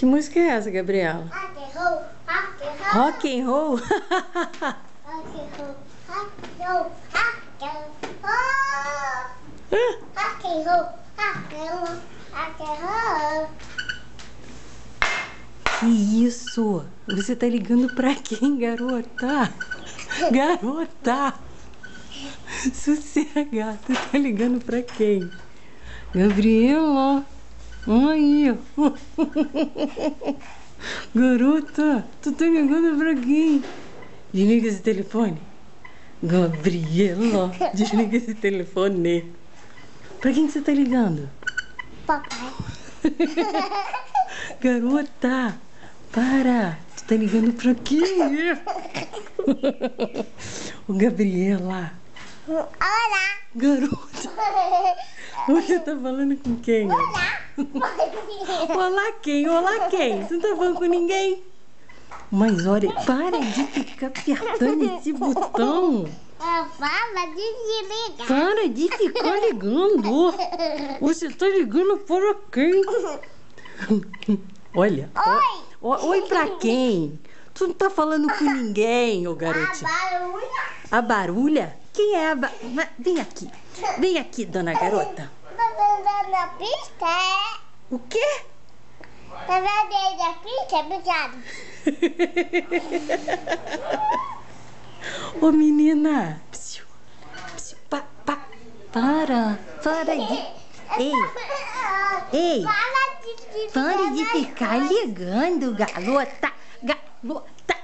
Que música é essa, Gabriela? Rock and roll. Que isso? Você tá ligando pra quem, garota? Garota! Sossega, tu tá ligando pra quem? Gabriela! Aí! Garota, tu tá ligando pra quem? Desliga esse telefone. Gabriela, desliga esse telefone. Pra quem que você tá ligando? Papai. Garota, para. Tu tá ligando pra quem? Ô, Gabriela. Olá. Garota, você tá falando com quem? Olá. Olá quem? Olá quem? Você não tá falando com ninguém? Mas olha, para de ficar apertando esse botão. Fala de desligar. Para de ficar ligando. Você tá ligando para quem? Olha. Oi. Oi pra quem? Tu não tá falando com ninguém, ô garotinho. A barulha. A barulha? Quem é a barulha? Vem aqui. Vem aqui, dona garota. Tá vendo na pista? O quê? Tá vendo na pista? Obrigado. Ô menina. Psiu, psiu, para de... Ei. Pare de ficar ligando, garota. Garota.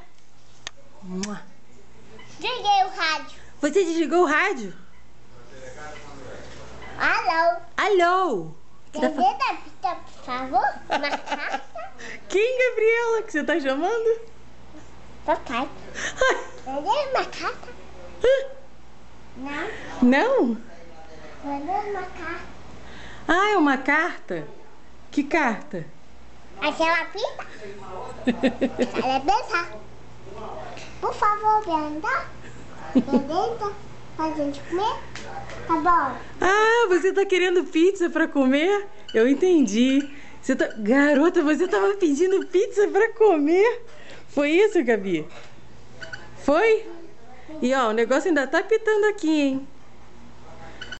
Desliguei o rádio. Você desligou o rádio? Alô? Alô? Descer da pista, por favor. Uma carta. Quem, Gabriela, que você tá chamando? Papai. Mandei uma carta. Não. Não? Mandei uma carta. Ah, é uma carta? Que carta? Aquela pista. Ela é pensar. Por favor, vem andar. Beleza? Pra gente comer? Tá bom. Ah, você tá querendo pizza pra comer? Eu entendi. Garota, você tava pedindo pizza pra comer? Foi isso, Gabi? Foi? E ó, o negócio ainda tá pitando aqui, hein?